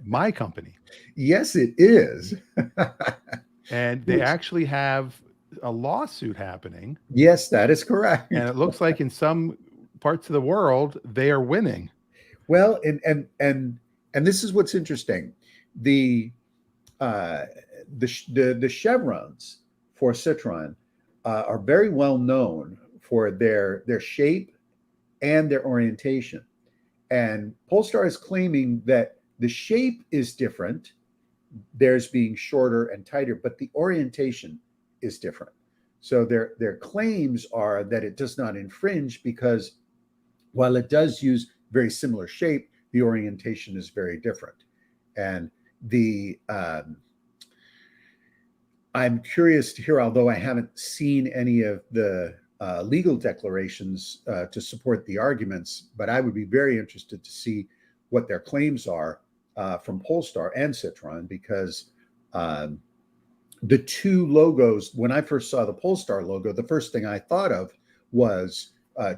my company. Yes, it is. And they actually have a lawsuit happening, Yes, that is correct. and it looks like in some parts of the world they are winning. Well, and this is what's interesting. The the chevrons for Citroen are very well known for their shape and their orientation. And Polestar is claiming that the shape is different, theirs being shorter and tighter, but the orientation is different. So their claims are that it does not infringe because while it does use very similar shape, the orientation is very different. And the I'm curious to hear, although I haven't seen any of the legal declarations to support the arguments, but I would be very interested to see what their claims are from Polestar and Citroen, because the two logos, when I first saw the Polestar logo, the first thing I thought of was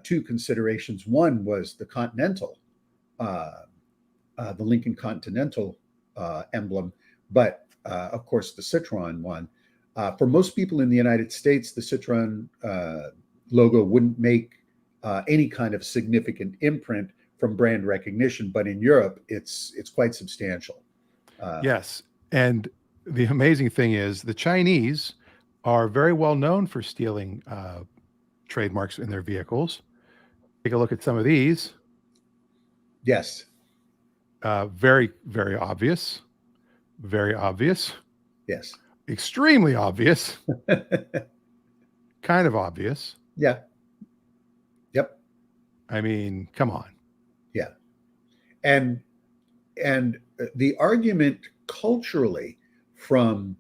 two considerations. One was the Continental, the Lincoln Continental emblem, but of course the Citroen one. For most people in the United States, the Citroen logo wouldn't make any kind of significant imprint from brand recognition, but in Europe, it's quite substantial. Yes, and the amazing thing is the Chinese are very well known for stealing trademarks in their vehicles. Take a look at some of these. Yes. Very, very obvious. Very obvious. Yes. Extremely obvious. Kind of obvious. Yeah. Yep. I mean, come on. Yeah. And the argument culturally from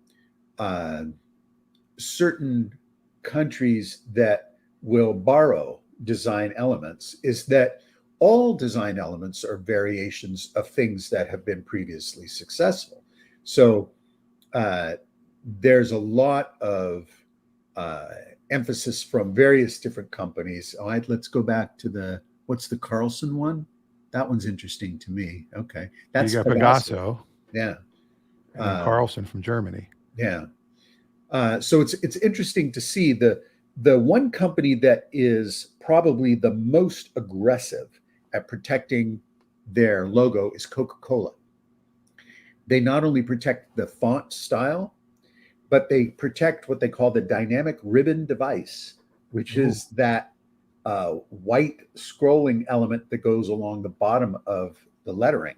certain countries that will borrow design elements is that all design elements are variations of things that have been previously successful. So there's a lot of emphasis from various different companies. All right, let's go back to what's the Carlson one? That one's interesting to me. Okay. That's you got Pegaso. Yeah. And then Carlson from Germany. Yeah. So it's interesting to see the one company that is probably the most aggressive at protecting their logo is Coca-Cola. They not only protect the font style, but they protect what they call the dynamic ribbon device, which is that white scrolling element that goes along the bottom of the lettering.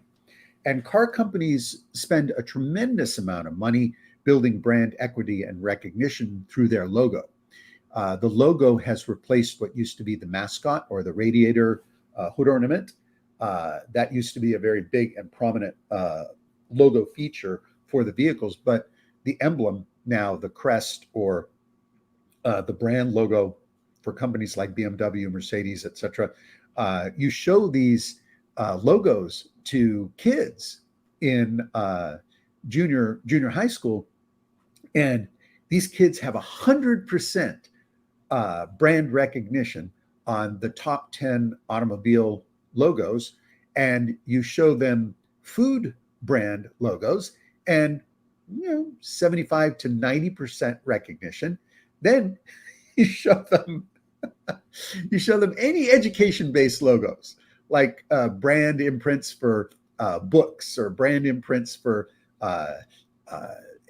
And car companies spend a tremendous amount of money building brand equity and recognition through their logo. The logo has replaced what used to be the mascot or the radiator hood ornament. That used to be a very big and prominent logo feature for the vehicles, but the emblem now, the crest or the brand logo for companies like BMW, Mercedes, etc. You show these logos to kids in junior high school, and these kids have 100% brand recognition on the top 10 automobile logos, and you show them food brand logos, and 75 to 90% recognition. Then you show them any education-based logos like brand imprints for books or brand imprints for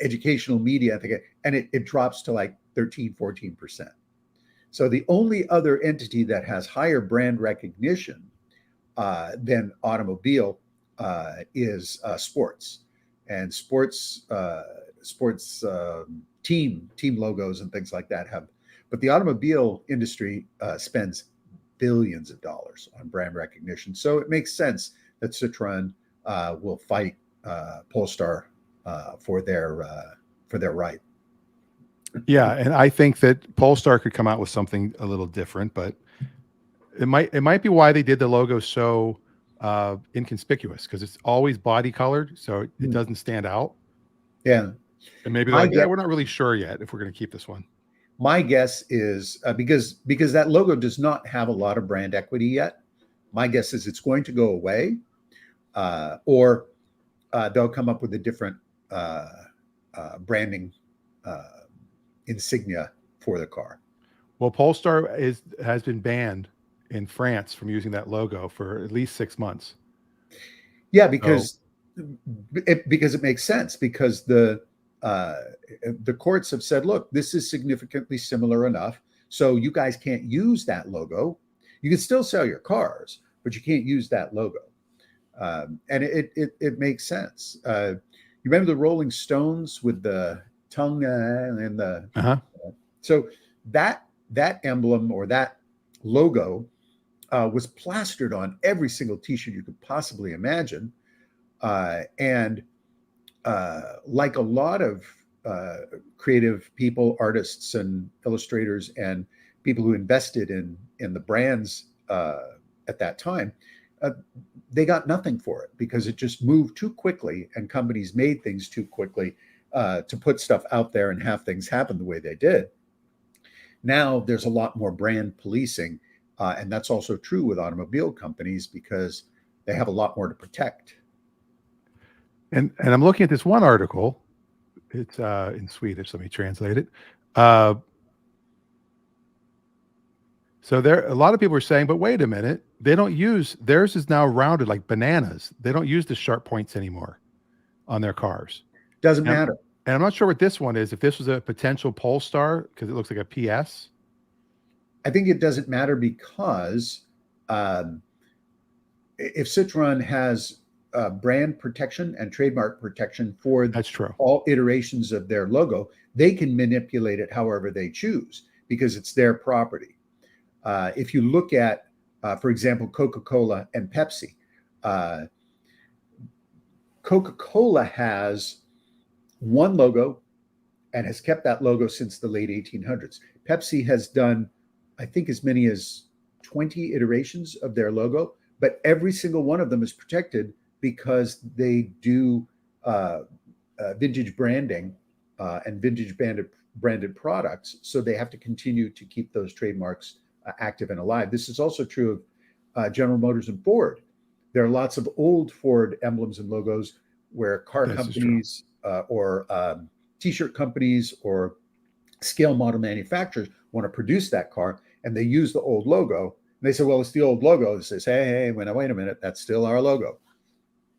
educational media, I think, and it drops to like 13, 14%. So the only other entity that has higher brand recognition than automobile is sports. And sports team logos and things like that have, but the automobile industry spends billions of dollars on brand recognition. So it makes sense that Citroen will fight Polestar for their right. Yeah, and I think that Polestar could come out with something a little different, but it might be why they did the logo so inconspicuous, because it's always body colored, so it doesn't stand out. Yeah, and maybe like, we're not really sure yet if we're going to keep this one. My guess is because that logo does not have a lot of brand equity yet. My guess is it's going to go away, or they'll come up with a different branding insignia for the car. Well, Polestar has been banned in France from using that logo for at least 6 months. Yeah, because it makes sense, because the courts have said, look, this is significantly similar enough, so you guys can't use that logo. You can still sell your cars, but you can't use that logo. And it makes sense. You remember the Rolling Stones with the tongue and the so that emblem or that logo was plastered on every single T-shirt you could possibly imagine. And like a lot of creative people, artists and illustrators and people who invested in the brands at that time, they got nothing for it because it just moved too quickly, and companies made things too quickly to put stuff out there and have things happen the way they did. Now there's a lot more brand policing, and that's also true with automobile companies because they have a lot more to protect. And I'm looking at this one article. It's in Swedish. Let me translate it. So there, a lot of people are saying, but wait a minute, they don't use, theirs is now rounded like bananas. They don't use the sharp points anymore on their cars. Doesn't matter. And I'm not sure what this one is. If this was a potential Polestar, because it looks like a PS. I think it doesn't matter because if Citroën has brand protection and trademark protection for That's true. all iterations of their logo, they can manipulate it however they choose because it's their property. If you look at, for example, Coca-Cola and Pepsi, Coca-Cola has one logo and has kept that logo since the late 1800s. Pepsi has done, I think, as many as 20 iterations of their logo, but every single one of them is protected because they do vintage branding and vintage branded products. So they have to continue to keep those trademarks active and alive. This is also true of General Motors and Ford. There are lots of old Ford emblems and logos where car companies or T-shirt companies or scale model manufacturers want to produce that car, and they use the old logo. And they say, well, it's the old logo. It says, hey, wait a minute, that's still our logo.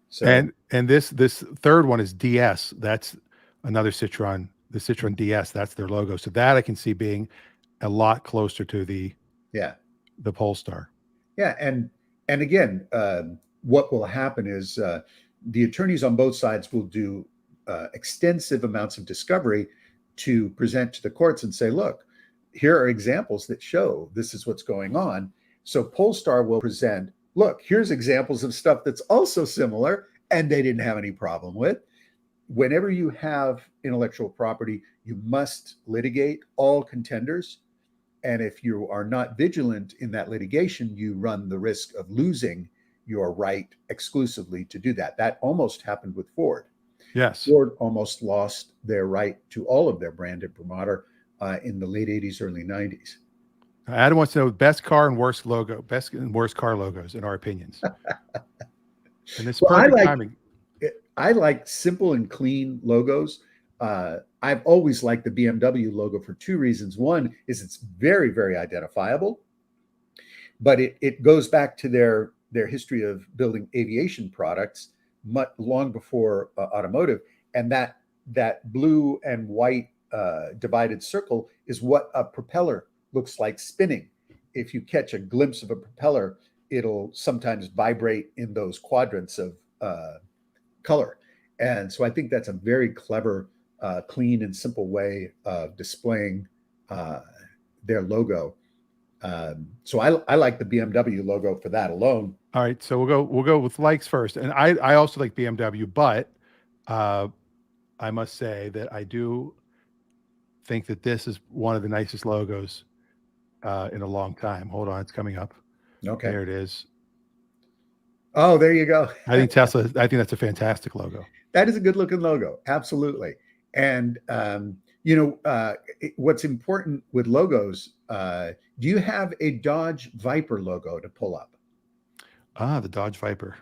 So and this third one is DS. That's another Citroën, the Citroën DS. That's their logo. So that I can see being a lot closer to the Polestar. Yeah, and again, what will happen is the attorneys on both sides will do extensive amounts of discovery to present to the courts and say, look, here are examples that show this is what's going on. So Polestar will present, look, here's examples of stuff that's also similar and they didn't have any problem with. Whenever you have intellectual property, you must litigate all contenders. And if you are not vigilant in that litigation, you run the risk of losing your right exclusively to do that. That almost happened with Ford. Yes. Ford almost lost their right to all of their brand imprimatur in the late 80s, early 90s. Adam wants to know best car and worst logo, best and worst car logos in our opinions. And this perfect timing. I like simple and clean logos. I've always liked the BMW logo for two reasons. One is it's very, very identifiable, but it goes back to their history of building aviation products long before automotive. And that blue and white divided circle is what a propeller looks like spinning. If you catch a glimpse of a propeller, it'll sometimes vibrate in those quadrants of color. And so I think that's a very clever, clean and simple way of displaying their logo. So I like the BMW logo for that alone. All right, so we'll go with likes first, and I also like BMW, but I must say that I do think that this is one of the nicest logos in a long time. Hold on, it's coming up. Okay, there it is. Oh, there you go. I think Tesla. I think that's a fantastic logo. That is a good looking logo, absolutely. And what's important with logos? Do you have a Dodge Viper logo to pull up? The Dodge Viper.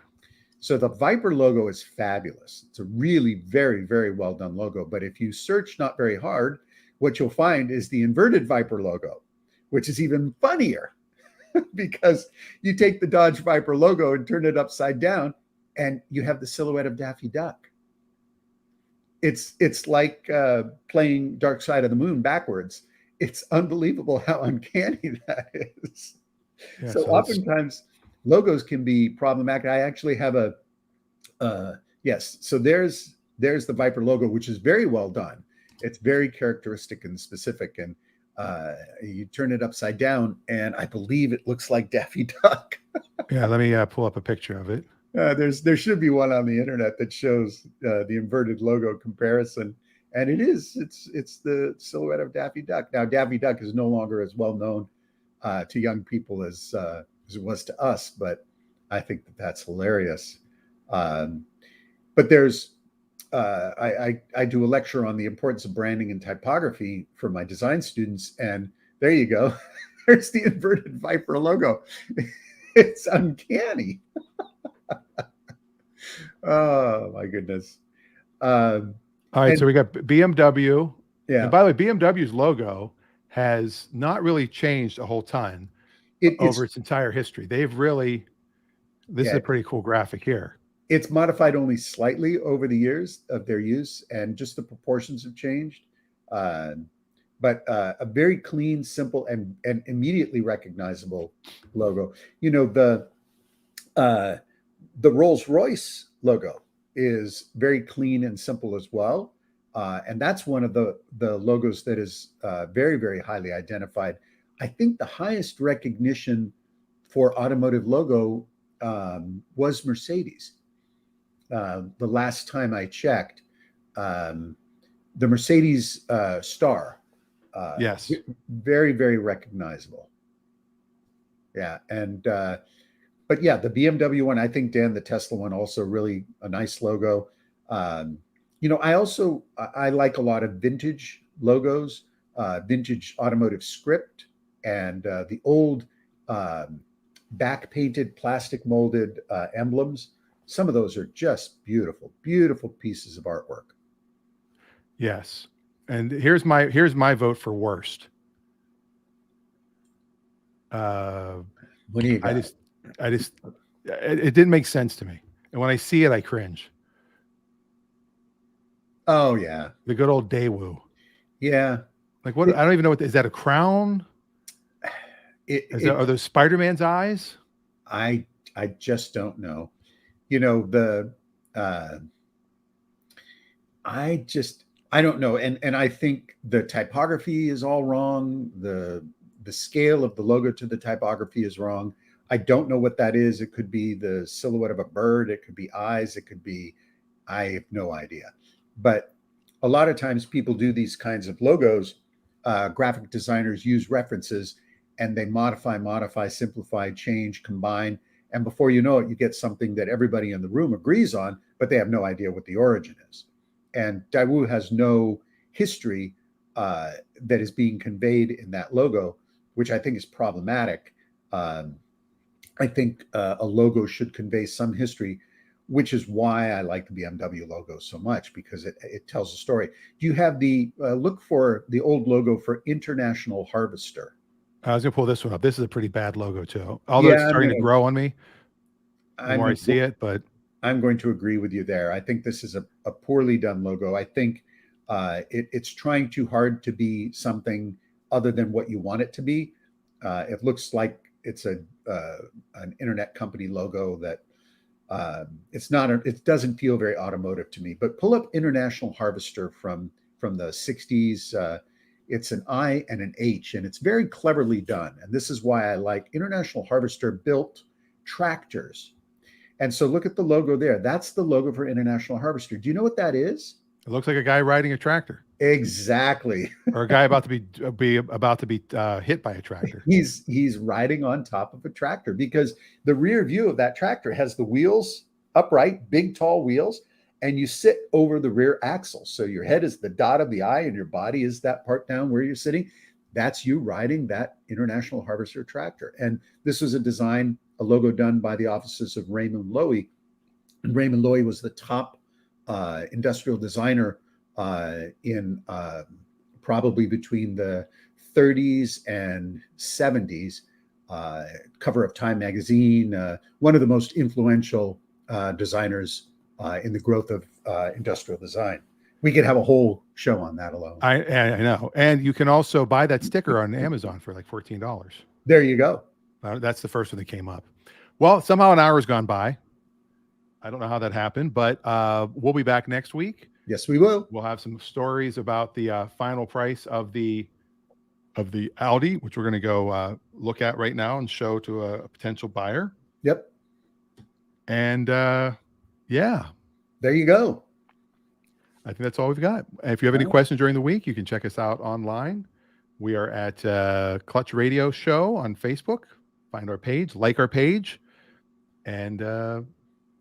So the Viper logo is fabulous. It's a really very, very well done logo. But if you search not very hard, what you'll find is the inverted Viper logo, which is even funnier because you take the Dodge Viper logo and turn it upside down, and you have the silhouette of Daffy Duck. It's like playing Dark Side of the Moon backwards. It's unbelievable how uncanny that is. Yeah, So oftentimes logos can be problematic. I actually have yes. So there's the Viper logo, which is very well done. It's very characteristic and specific. And you turn it upside down, and I believe it looks like Daffy Duck. yeah, let me pull up a picture of it. There should be one on the internet that shows the inverted logo comparison, and it's the silhouette of Daffy Duck. Now, Daffy Duck is no longer as well known to young people as it was to us, but I think that's hilarious. But there's I do a lecture on the importance of branding and typography for my design students, and there you go. There's the inverted Viper logo. It's uncanny. Oh my goodness. All right, so we got BMW. Yeah. And by the way, BMW's logo has not really changed a whole ton over its entire history. They've really, this is a pretty cool graphic here. It's modified only slightly over the years of their use, and just the proportions have changed. But a very clean, simple, and immediately recognizable logo. You know, the Rolls-Royce logo is very clean and simple as well. And that's one of the logos that is very, very highly identified. I think the highest recognition for automotive logo was Mercedes. The last time I checked, the Mercedes star. Yes. Very, very recognizable. Yeah. And, but yeah, the BMW one, I think, Dan, the Tesla one, also really a nice logo. You know, I like a lot of vintage logos, vintage automotive script, and the old back painted plastic molded emblems. Some of those are just beautiful, beautiful pieces of artwork. Yes. And here's my vote for worst. What do you got? It didn't make sense to me. And when I see it, I cringe. Oh yeah. The good old Daewoo. Yeah. Like what? I don't even know is that a crown? Are those Spider-Man's eyes? I just don't know. You know, I don't know. And I think the typography is all wrong. The scale of the logo to the typography is wrong. I don't know what that is. It could be the silhouette of a bird. It could be eyes. It could be, I have no idea. But a lot of times people do these kinds of logos. Graphic designers use references and they modify, simplify, change, combine. And before you know it, you get something that everybody in the room agrees on, but they have no idea what the origin is. And Daewoo has no history that is being conveyed in that logo, which I think is problematic. I think a logo should convey some history, which is why I like the BMW logo so much, because it tells a story. Do you have the look for the old logo for International Harvester? I was gonna pull this one up. This is a pretty bad logo too. Although it's starting to grow on me the more I see it, but I'm going to agree with you there. I think this is a poorly done logo. I think it's trying too hard to be something other than what you want it to be. It looks like it's an internet company logo that it's not. It doesn't feel very automotive to me. But pull up International Harvester from the 60s. It's an I and an H, and it's very cleverly done. And this is why I like International Harvester built tractors. And so look at the logo there. That's the logo for International Harvester. Do you know what that is? it looks like a guy riding a tractor. Exactly. Or a guy about to be hit by a tractor. He's riding on top of a tractor, because the rear view of that tractor has the wheels upright, big tall wheels, and you sit over the rear axle. So your head is the dot of the I and your body is that part down where you're sitting. That's you riding that International Harvester tractor. And this was a logo done by the offices of Raymond Loewy. And Raymond Loewy was the top industrial designer in probably between the 30s and 70s. Cover of Time magazine, one of the most influential designers in the growth of industrial design. We could have a whole show on that alone. I know. And you can also buy that sticker on Amazon for like $14. There you go. That's the first one that came up. Well, somehow an hour's gone by. I don't know how that happened, but we'll be back next week. Yes, we will. We'll have some stories about the final price of the Audi, which we're going to go look at right now and show to a potential buyer. Yep. And yeah, there you go. I think that's all we've got. If you have any questions during the week, you can check us out online. We are at Clutch Radio Show on Facebook. Find our page, like our page. And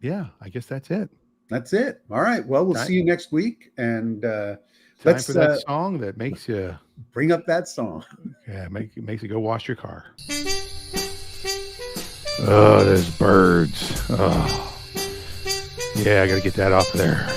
yeah, I guess that's it. That's it. All right. Well, we'll see you next week. And time for that song that makes you bring up that song. Yeah, makes you go wash your car. Oh, there's birds. Oh, yeah, I got to get that off there.